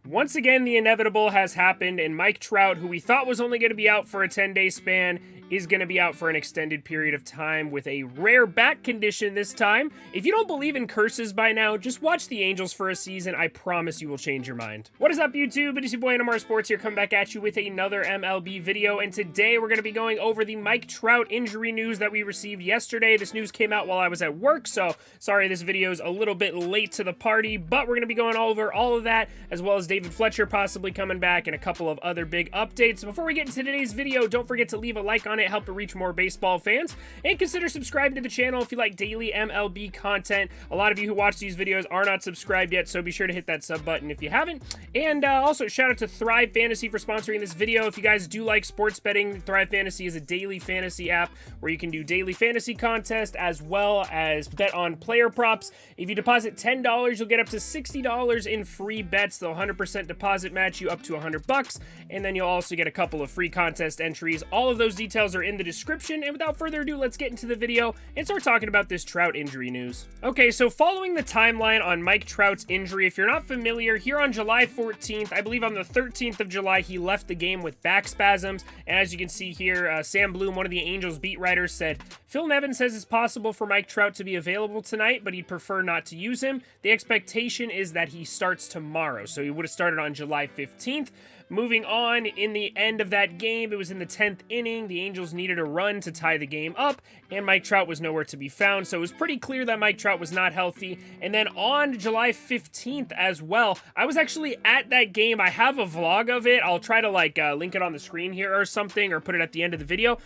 Once again, the inevitable has happened, and Mike Trout, who we thought was only going to be out for a 10-day span, is going to be out for an extended period of time with a rare back condition this time. If you don't believe in curses by now, just watch the Angels for a season. I promise you will change your mind. What is up, YouTube? It is your boy NMR Sports here, coming back at you with another MLB video, and today we're going to be going over the Mike Trout injury news that we received yesterday. This news came out while I was at work, so sorry this video is a little bit late to the party, but we're going to be going over all of that, as well as David Fletcher possibly coming back and a couple of other big updates. Before we get into today's video, don't forget to leave a like on it, help it reach more baseball fans, and consider subscribing to the channel if you like daily MLB content. A lot of you who watch these videos are not subscribed yet, so be sure to hit that sub button if you haven't. And also shout out to Thrive Fantasy for sponsoring this video. If you guys do like sports betting, Thrive Fantasy is a daily fantasy app where you can do daily fantasy contests as well as bet on player props. If you deposit $10, you'll get up to $60 in free bets. They'll 100% deposit match you up to $100, and then you'll also get a couple of free contest entries. All of those details are in the description, and without further ado, let's get into the video and start talking about this Trout injury news. Okay, so following the timeline on Mike Trout's injury, if you're not familiar, here on July 14th, I believe on the 13th of July, he left the game with back spasms, and as you can see here, Sam Bloom, one of the Angels beat writers, said, Phil Nevin says it's possible for Mike Trout to be available tonight, but he'd prefer not to use him. The expectation is that he starts tomorrow, so he would have started on July 15th. Moving on, in the end of that game, it was in the 10th inning. The Angels needed a run to tie the game up, and Mike Trout was nowhere to be found. So it was pretty clear that Mike Trout was not healthy. And then on July 15th as well, I was actually at that game. I have a vlog of it. I'll try to link it on the screen here or something, or put it at the end of the video.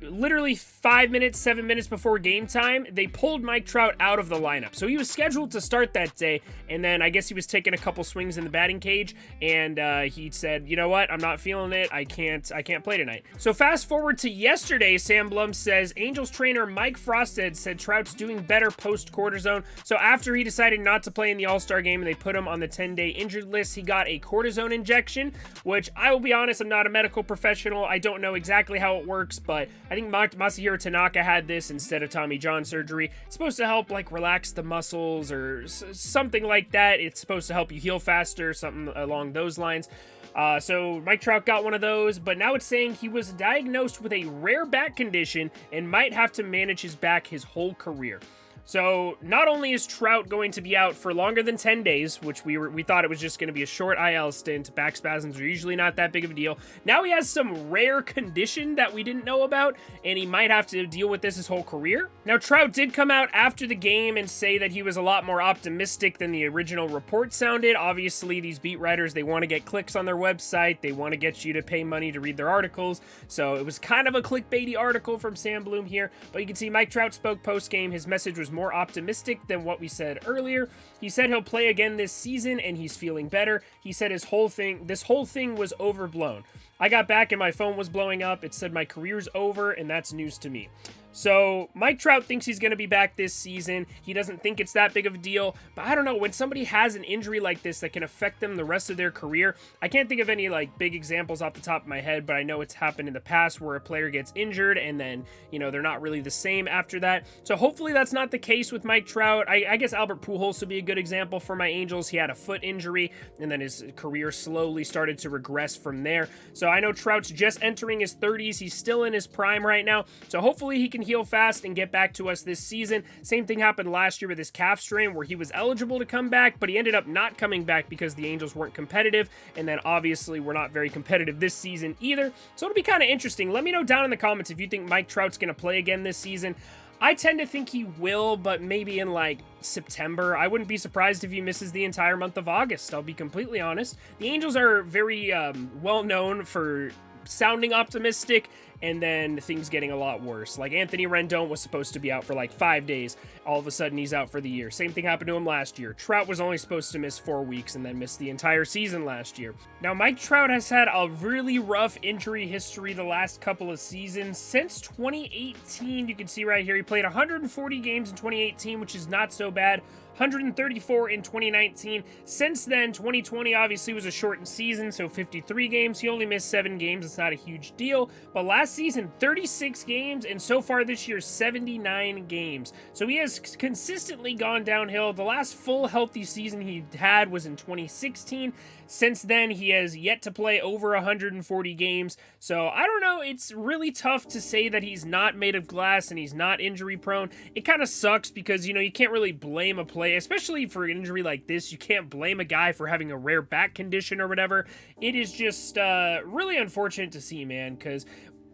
Literally 7 minutes before game time, they pulled Mike Trout out of the lineup. So he was scheduled to start that day, and then I guess he was taking a couple swings in the batting cage, and he said, you know what, I'm not feeling it, I can't play tonight. So fast forward to yesterday, Sam Blum says, Angels trainer Mike Frosted said Trout's doing better post-cortisone. So after he decided not to play in the All-Star game and they put him on the 10-day injured list, he got a cortisone injection, which I will be honest, I'm not a medical professional, I don't know exactly how it works, but I think Masahiro Tanaka had this instead of Tommy John surgery. It's supposed to help relax the muscles or something like that. It's supposed to help you heal faster, something along those lines. So Mike Trout got one of those, but now it's saying he was diagnosed with a rare back condition and might have to manage his back his whole career. So not only is Trout going to be out for longer than 10 days, which we thought it was just going to be a short IL stint. Back spasms are usually not that big of a deal. Now he has some rare condition that we didn't know about, and he might have to deal with this his whole career. Now Trout did come out after the game and say that he was a lot more optimistic than the original report sounded. Obviously, these beat writers, they want to get clicks on their website. They want to get you to pay money to read their articles. So it was kind of a clickbaity article from Sam Bloom here, but you can see Mike Trout spoke post-game. His message was more optimistic than what we said earlier. He said he'll play again this season and he's feeling better. He said this whole thing was overblown. I got back and my phone was blowing up. It said my career's over, and that's news to me. So Mike Trout thinks he's going to be back this season. He doesn't think it's that big of a deal, but I don't know, when somebody has an injury like this that can affect them the rest of their career, I can't think of any big examples off the top of my head, but I know it's happened in the past where a player gets injured and then, they're not really the same after that. So hopefully that's not the case with Mike Trout. I guess Albert Pujols would be a good example for my Angels. He had a foot injury and then his career slowly started to regress from there. So I know Trout's just entering his 30s. He's still in his prime right now. So hopefully he can heal fast and get back to us this season. Same thing happened last year with his calf strain where he was eligible to come back, but he ended up not coming back because the Angels weren't competitive, and then obviously we're not very competitive this season either. So it'll be kind of interesting. Let me know down in the comments if you think Mike Trout's going to play again this season. I tend to think he will, but maybe in September. I wouldn't be surprised if he misses the entire month of August, I'll be completely honest. The Angels are very well known for sounding optimistic and then things getting a lot worse. Anthony Rendon was supposed to be out for 5 days. All of a sudden he's out for the year. Same thing happened to him last year. Trout was only supposed to miss 4 weeks and then missed the entire season last year. Now Mike Trout has had a really rough injury history the last couple of seasons. Since 2018, you can see right here, he played 140 games in 2018, which is not so bad. 134 in 2019. Since then, 2020 obviously was a shortened season, so 53 games. He only missed 7 games. It's not a huge deal. But last Last season, 36 games, and so far this year, 79 games. So he has consistently gone downhill. The last full healthy season he had was in 2016. Since then, he has yet to play over 140 games. So I don't know. It's really tough to say that he's not made of glass and he's not injury prone. It kind of sucks because, you know, you can't really blame a player, especially for an injury like this. You can't blame a guy for having a rare back condition or whatever. It is just really unfortunate to see, man, because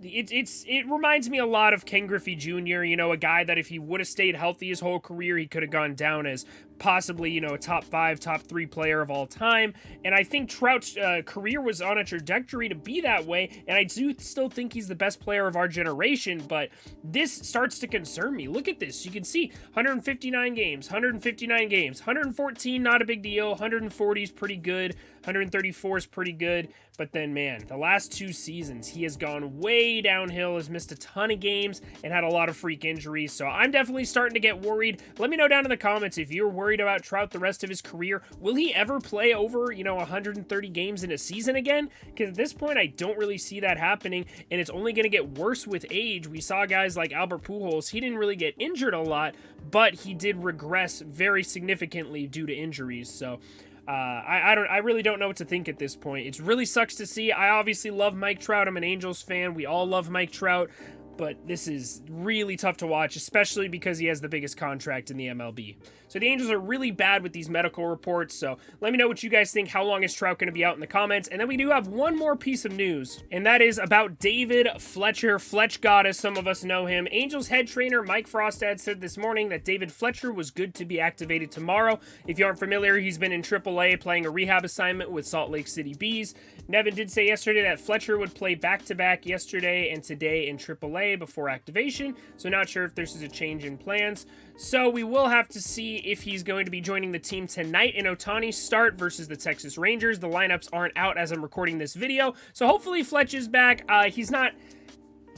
it reminds me a lot of Ken Griffey Jr., you know, a guy that if he would have stayed healthy his whole career, he could have gone down as possibly, you know, a top 5, top 3 player of all time. And I think Trout's career was on a trajectory to be that way, and I do still think he's the best player of our generation, but this starts to concern me. Look at this. You can see 159 games, 159 games, 114, not a big deal, 140 is pretty good, 134 is pretty good, but then, man, the last 2 seasons, he has gone way downhill, has missed a ton of games, and had a lot of freak injuries, so I'm definitely starting to get worried. Let me know down in the comments if you're worried about Trout the rest of his career. Will he ever play over, you know, 130 games in a season again? Because at this point, I don't really see that happening, and it's only going to get worse with age. We saw guys like Albert Pujols. He didn't really get injured a lot, but he did regress very significantly due to injuries, so I really don't know what to think at this point. It really sucks to see. I obviously love Mike Trout. I'm an Angels fan. We all love Mike Trout, but this is really tough to watch, especially because he has the biggest contract in the MLB. So the Angels are really bad with these medical reports, so let me know what you guys think. How long is Trout going to be out in the comments? And then we do have one more piece of news, and that is about David Fletcher. Fletch God, as some of us know him. Angels head trainer Mike Frostad said this morning that David Fletcher was good to be activated tomorrow. If you aren't familiar, he's been in AAA playing a rehab assignment with Salt Lake City Bees. Nevin did say yesterday that Fletcher would play back-to-back yesterday and today in AAA before activation, so not sure if there's a change in plans. So we will have to see if he's going to be joining the team tonight in Ohtani's start versus the Texas Rangers. The lineups aren't out as I'm recording this video, so hopefully Fletch is back. He's not,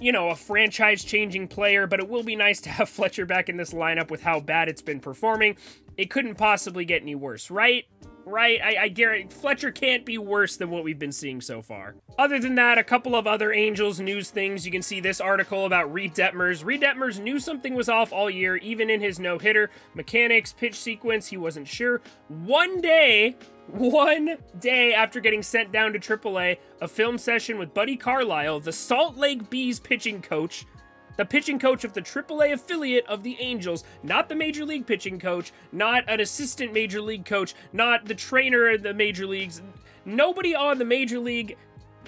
you know, a franchise-changing player, but it will be nice to have Fletcher back in this lineup with how bad it's been performing. It couldn't possibly get any worse, right? Right? I guarantee Fletcher can't be worse than what we've been seeing so far. Other than that, a couple of other Angels news things. You can see this article about Reed Detmers. Reed Detmers knew something was off all year, even in his no-hitter. Mechanics, pitch sequence, he wasn't sure. One day after getting sent down to AAA, a film session with Buddy Carlisle, the Salt Lake Bees pitching coach, the pitching coach of the AAA affiliate of the Angels, not the Major League pitching coach, not an assistant Major League coach, not the trainer of the Major Leagues. Nobody on the Major League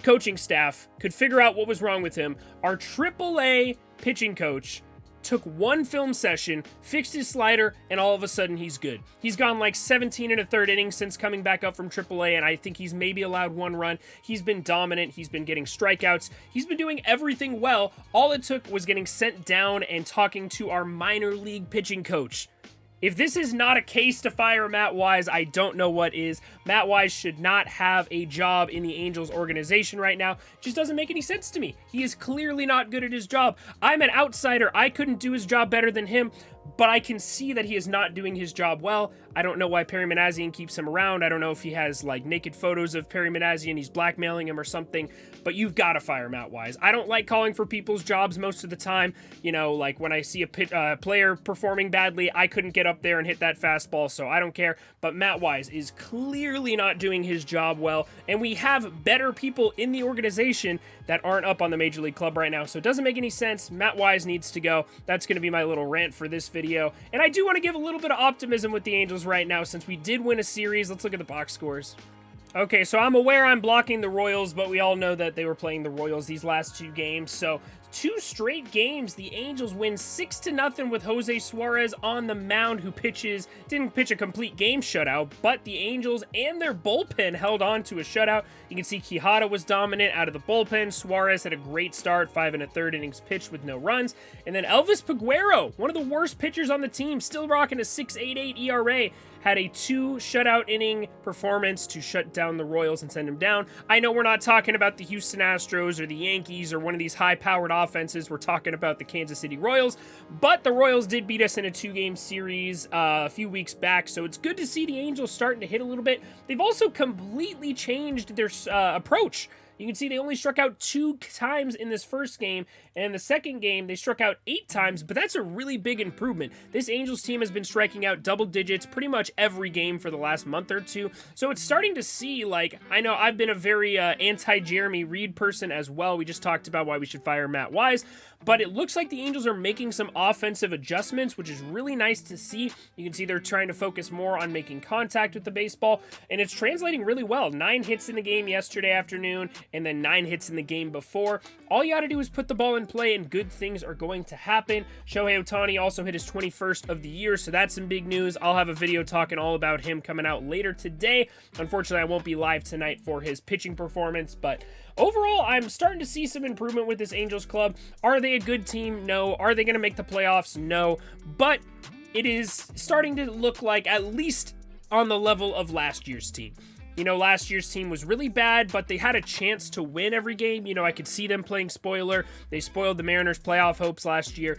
coaching staff could figure out what was wrong with him. Our AAA pitching coach took one film session, fixed his slider, and all of a sudden he's good. He's gone like 17 and a third innings since coming back up from AAA, and I think he's maybe allowed one run. He's been dominant. He's been getting strikeouts. He's been doing everything well. All it took was getting sent down and talking to our minor league pitching coach. If this is not a case to fire Matt Wise, I don't know what is. Matt Wise should not have a job in the Angels organization right now. It just doesn't make any sense to me. He is clearly not good at his job. I'm an outsider. I couldn't do his job better than him, but I can see that he is not doing his job well. I don't know why Perry Manassian keeps him around. I don't know if he has like naked photos of Perry Manassian, he's blackmailing him or something, but you've got to fire Matt Wise. I don't like calling for people's jobs most of the time. You know, like when I see a player performing badly, I couldn't get up there and hit that fastball, so I don't care. But Matt Wise is clearly not doing his job well, and we have better people in the organization that aren't up on the Major League Club right now, so it doesn't make any sense. Matt Wise needs to go. That's going to be my little rant for this video. And I do want to give a little bit of optimism with the Angels right now since we did win a series. Let's look at the box scores. Okay, so I'm aware I'm blocking the Royals, but we all know that they were playing the Royals these last 2 games. So 2 straight games, the Angels win 6-0 with Jose Suarez on the mound, who didn't pitch a complete game shutout, but the Angels and their bullpen held on to a shutout. You can see Quijada was dominant out of the bullpen. Suarez had a great start, 5 1/3 innings pitched with no runs. And then Elvis Peguero, one of the worst pitchers on the team, still rocking a 6.88 ERA, had a 2 shutout inning performance to shut down the Royals and send them down. I know we're not talking about the Houston Astros or the Yankees or one of these high-powered offenses. We're talking about the Kansas City Royals, but the Royals did beat us in a 2-game series a few weeks back, so it's good to see the Angels starting to hit a little bit. They've also completely changed their approach. You can see they only struck out 2 times in this first game, and in the second game, they struck out 8 times, but that's a really big improvement. This Angels team has been striking out double digits pretty much every game for the last month or two, so it's starting to see, like, I know I've been a very anti-Jeremy Reed person as well. We just talked about why we should fire Matt Wise, but it looks like the Angels are making some offensive adjustments, which is really nice to see. You can see they're trying to focus more on making contact with the baseball, and it's translating really well. 9 hits in the game yesterday afternoon, and then 9 hits in the game before. All you gotta do is put the ball in play, and good things are going to happen. Shohei Ohtani also hit his 21st of the year, so that's some big news. I'll have a video talking all about him coming out later today. Unfortunately, I won't be live tonight for his pitching performance, but overall, I'm starting to see some improvement with this Angels club. Are they a good team? No. Are they going to make the playoffs? No. But it is starting to look like at least on the level of last year's team. You know, last year's team was really bad, but they had a chance to win every game. You know, I could see them playing spoiler. They spoiled the Mariners' playoff hopes last year.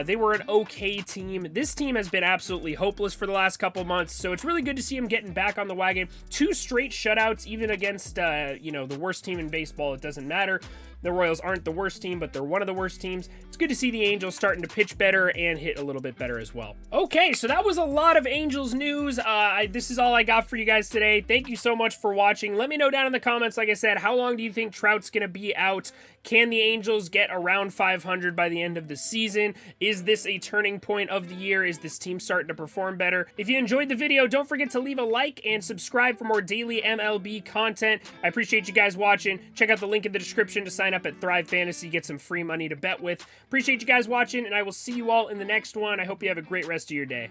They were an okay team. This team has been absolutely hopeless for the last couple months, so it's really good to see them getting back on the wagon. 2 straight shutouts, even against, you know, the worst team in baseball. It doesn't matter. The Royals aren't the worst team, but they're one of the worst teams. It's good to see the Angels starting to pitch better and hit a little bit better as well. Okay, so that was a lot of Angels news. This is all I got for you guys today. Thank you so much for watching. Let me know down in the comments, like I said, how long do you think Trout's going to be out? Can the Angels get around 500 by the end of the season? Is this a turning point of the year? Is this team starting to perform better? If you enjoyed the video, don't forget to leave a like and subscribe for more daily MLB content. I appreciate you guys watching. Check out the link in the description to sign up at Thrive Fantasy, get some free money to bet with. Appreciate you guys watching, and I will see you all in the next one. I hope you have a great rest of your day.